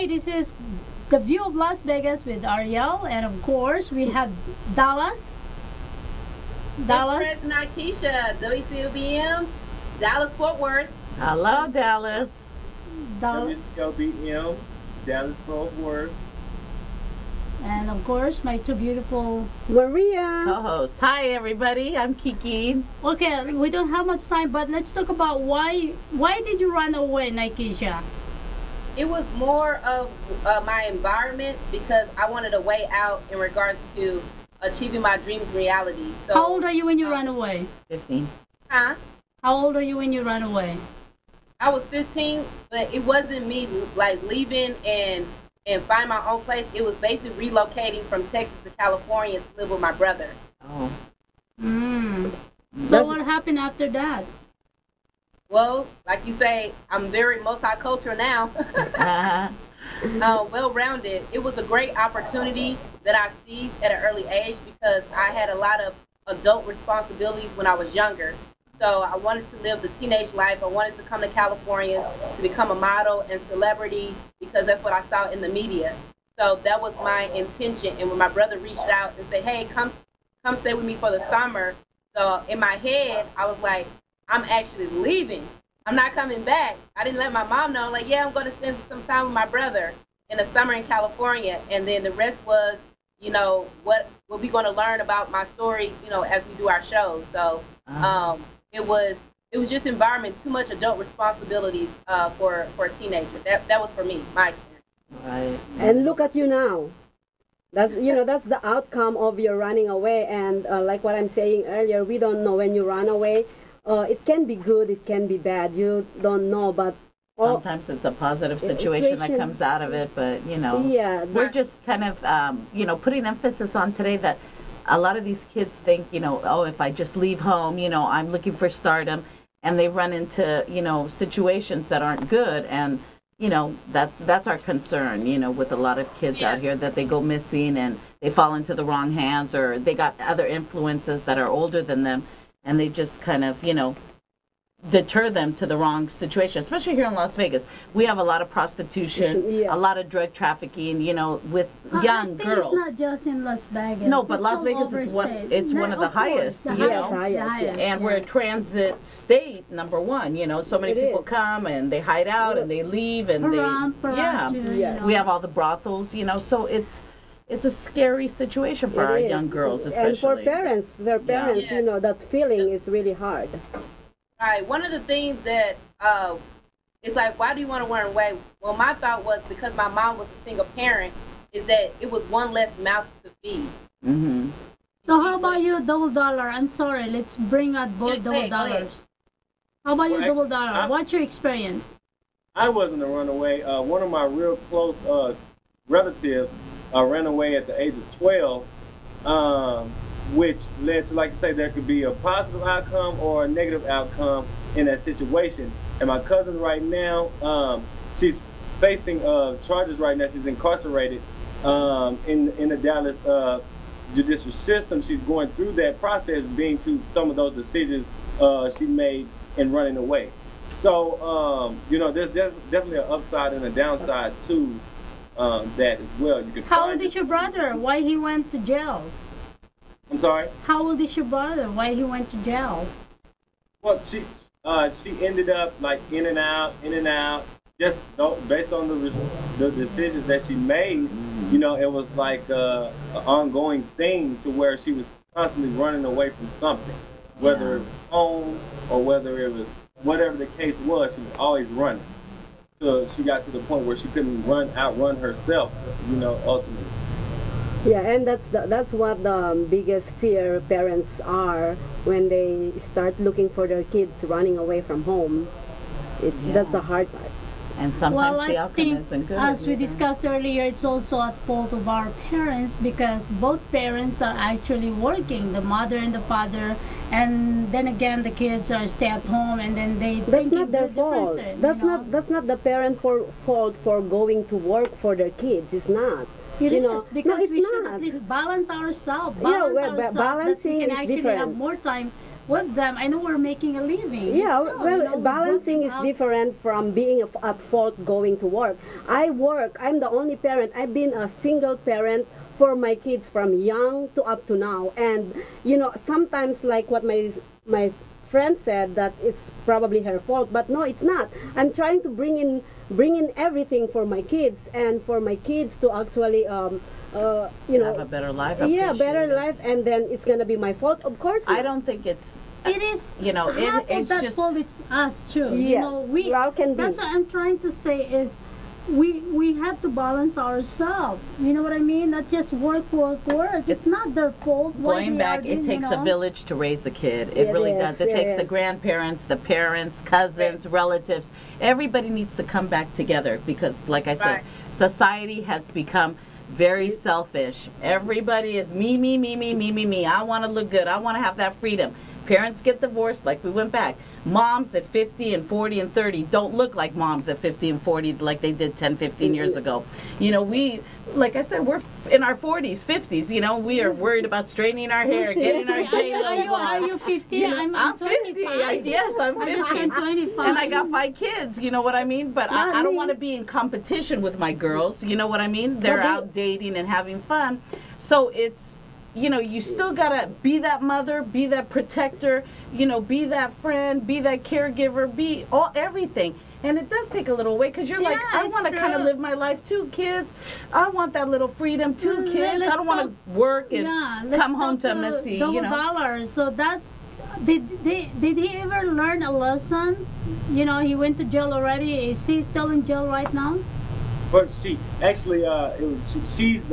Hi, this is the view of Las Vegas with Arielle, and of course we have Dallas. Dallas. President Keisha, WCOBM, Dallas Fort Worth. Hello, Dallas. WCOBM, Dallas Fort Worth. And of course, my two beautiful Maria. Co-host. Hi, everybody. I'm Kiki. Okay, we don't have much time, but let's talk about why did you run away, Nikisha? It was more of my environment because I wanted a way out in regards to achieving my dreams reality. So, how old are you when you ran away? 15. Huh? How old are you when you ran away? I was 15, but it wasn't me like leaving and finding my own place. It was basically relocating from Texas to California to live with my brother. Oh. So what happened after that? Well, like you say, I'm very multicultural now. Well-rounded. It was a great opportunity that I seized at an early age because I had a lot of adult responsibilities when I was younger. So I wanted to live the teenage life. I wanted to come to California to become a model and celebrity because that's what I saw in the media. So that was my intention. And when my brother reached out and said, hey, come stay with me for the summer. So in my head, I was like, I'm actually leaving. I'm not coming back. I didn't let my mom know, like, yeah, I'm going to spend some time with my brother in the summer in California. And then the rest was, you know, what we're going to learn about my story, you know, as we do our shows. So it was just environment, too much adult responsibilities for a teenager. That was for me, my experience. Right. And look at you now. That's that's the outcome of your running away. And like what I'm saying earlier, we don't know when you run away. It can be good, it can be bad. You don't know, but sometimes it's a positive situation that comes out of it. But we're just kind of putting emphasis on today that a lot of these kids think, oh, if I just leave home, I'm looking for stardom, and they run into situations that aren't good, and that's our concern, with a lot of kids out here, that they go missing and they fall into the wrong hands, or they got other influences that are older than them. And they just kind of, deter them to the wrong situation, especially here in Las Vegas. We have a lot of prostitution, a lot of drug trafficking, with young girls. It's not just in Las Vegas. No, but Las Vegas is one of the highest, and we're a transit state, number one, So many people come and they hide out and they leave and we have all the brothels, so it's a scary situation for our young girls, especially. And for parents, that feeling is really hard. Right. One of the things that it's like, why do you want to run away? Well, my thought was because my mom was a single parent, is that it was one less mouth to feed. Mm-hmm. So how about you, Double Dollar? I'm sorry, let's bring out both Double Dollars. How about you, Double Dollar? What's your experience? I wasn't a runaway. One of my real close relatives ran away at the age of 12, which led to, like you say, there could be a positive outcome or a negative outcome in that situation. And my cousin right now, she's facing charges right now. She's incarcerated in the Dallas judicial system. She's going through that process, being to some of those decisions she made in running away. So, there's definitely an upside and a downside to that as well. How old is your brother? Why he went to jail? I'm sorry? How old is your brother? Why he went to jail? Well, she ended up like in and out, just based on the decisions that she made. It was like an ongoing thing to where she was constantly running away from something, whether it was home or whether it was whatever the case was. She was always running. So she got to the point where she couldn't outrun herself, ultimately. Yeah, and that's what the biggest fear parents are when they start looking for their kids running away from home. That's the hard part. And sometimes the outcome isn't good. As we discussed earlier, it's also at fault of our parents because both parents are actually working, the mother and the father, and then again the kids are stay at home, and then that's not their fault. That's not the parent fault for going to work for their kids. It's not. It is because we should at least balance ourselves. Balancing is different. Have more time with them. I know we're making a living. Yeah, Still, well, you know, balancing is different from being at fault going to work. I work. I'm the only parent. I've been a single parent for my kids from young to up to now. And you know, sometimes like what my friend said, that it's probably her fault, but no, it's not. I'm trying to bring in everything for my kids, and for my kids to actually you know, have a better life. Yeah, better life, and then it's gonna be my fault? Of course not. I don't think it's. It is, you know, it's that just fault. It's us too. Yes. You know, we. Well, can That's be. what I'm trying to say is, we have to balance ourselves. You know what I mean? Not just work. It's not their fault. Going back, it takes a village to raise a kid. It really does. It takes the grandparents, the parents, cousins, relatives. Everybody needs to come back together because, like I said, society has become very selfish. Everybody is me, me, me, me, me, me, me. I want to look good. I want to have that freedom. Parents get divorced, like we went back. Moms at 50 and 40 and 30 don't look like moms at 50 and 40 like they did 10, 15 years ago. You know, we, like I said, we're in our 40s, 50s. You know, we are worried about straightening our hair, getting our J-Lo Are you 50? You know, I'm 50. Yes, I'm 50. I just turned 25. And I got 5 kids, you know what I mean? But I don't want to be in competition with my girls, you know what I mean? They're out dating and having fun. So it's, you know, you still gotta be that mother, be that protector, you know, be that friend, be that caregiver, be everything. And it does take a little weight because you're like, I want to kind of live my life too, kids. I want that little freedom too, kids. I don't want to work and come home to a messy, you know. $1. So that's, did he ever learn a lesson? You know, he went to jail already. Is he still in jail right now? But she actually, she's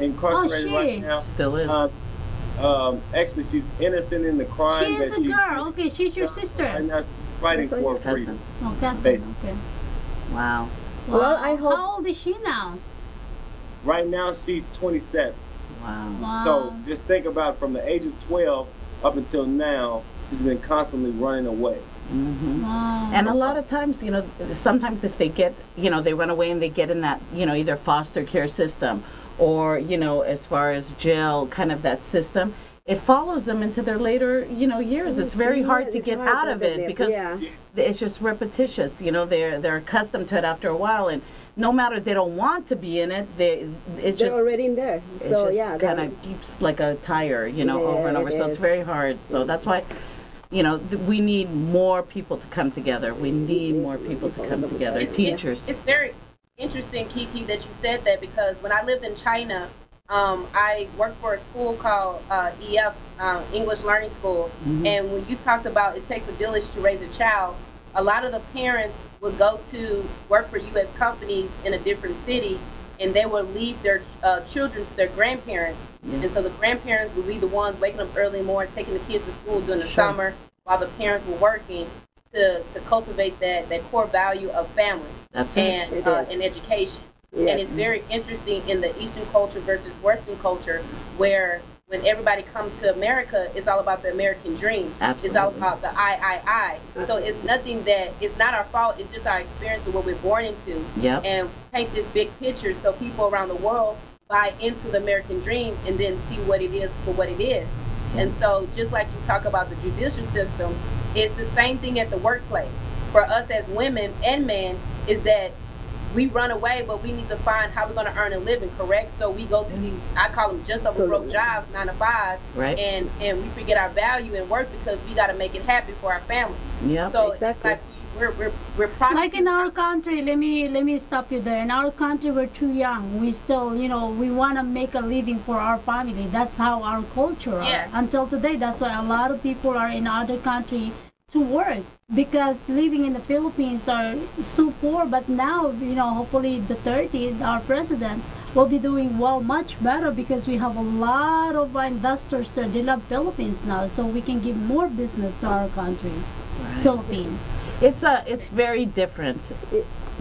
incarcerated right now. Still is. Actually, she's innocent in the crime. She is a girl. Okay, she's your sister. Right now, she's fighting for freedom. Oh, cousin. Okay. Wow. Well, I hope. How old is she now? Right now, she's 27. Wow. So just think about from the age of 12 up until now, she's been constantly running away. Mm-hmm. Wow. And a lot of times, you know, sometimes if they get, you know, they run away and they get in that, you know, either foster care system or, you know, as far as jail, kind of that system, it follows them into their later, you know, years. It's very hard to get out of it because it's just repetitious. You know, they're accustomed to it after a while, and no matter they don't want to be in it, they're already in there. So it kind of keeps like a tire, you know, over and over. So it's very hard. So that's why, you know, we need more people to come together. We need more people to come together. Teachers. It's very interesting, Kiki, that you said that, because when I lived in China, I worked for a school called EF, English Learning School. Mm-hmm. And when you talked about it takes a village to raise a child, a lot of the parents would go to work for U.S. companies in a different city, and they would leave their children to their grandparents. Mm-hmm. And so the grandparents would be the ones waking up early in the morning, taking the kids to school during the summer, while the parents were working to cultivate that core value of family and education. Yes. And it's very interesting in the Eastern culture versus Western culture, where when everybody comes to America, it's all about the American dream. Absolutely. It's all about the I. So it's nothing it's not our fault. It's just our experience of what we're born into. Yep. And paint this big picture so people around the world buy into the American dream and then see what it is for what it is. And so just like you talk about the judicial system, it's the same thing at the workplace. For us as women and men, is that we run away, but we need to find how we're going to earn a living, correct? So we go to these, I call them just over broke jobs, 9 to 5, right. and we forget our value in work because we got to make it happen for our family. Yeah, so exactly. It's like we're like in our country, let me stop you there. In our country, we're too young. We still, you know, we want to make a living for our family. That's how our culture are. Until today, that's why a lot of people are in other country to work, because living in the Philippines are so poor. But now, you know, hopefully the 30th, our president will be doing well, much better, because we have a lot of investors there. They love Philippines now, so we can give more business to our country, Philippines. It's very different.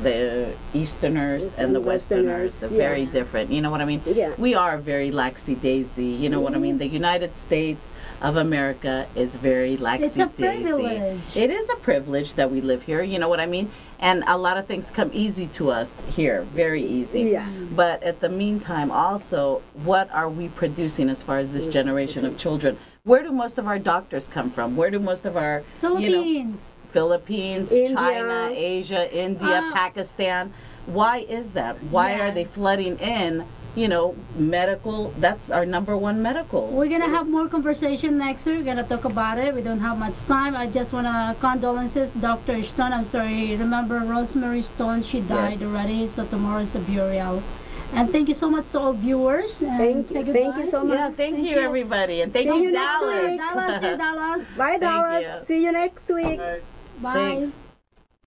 The Easterners and the Westerners are very different. You know what I mean? Yeah. We are very laxy-daisy. You know what I mean? The United States of America is very laxy-daisy. It's a privilege. It is a privilege that we live here. You know what I mean? And a lot of things come easy to us here, very easy. Yeah. But at the meantime, also, what are we producing as far as this generation of children? where do most of our doctors come from? Where do most of our Philippines, India. China, Asia, India, Pakistan? Why is that? Why are they flooding in? Medical, that's our #1 medical. We're going to have more conversation next week. We're going to talk about it. We don't have much time. I just want to condolences, Dr. Stone. I'm sorry. Remember Rosemary Stone, she died already, so tomorrow is a burial. And thank you so much to all viewers. And thank you so much. Yeah, thank you everybody. And thank you, Dallas. Dallas. Bye, Dallas. See you next week. Bye. Thanks.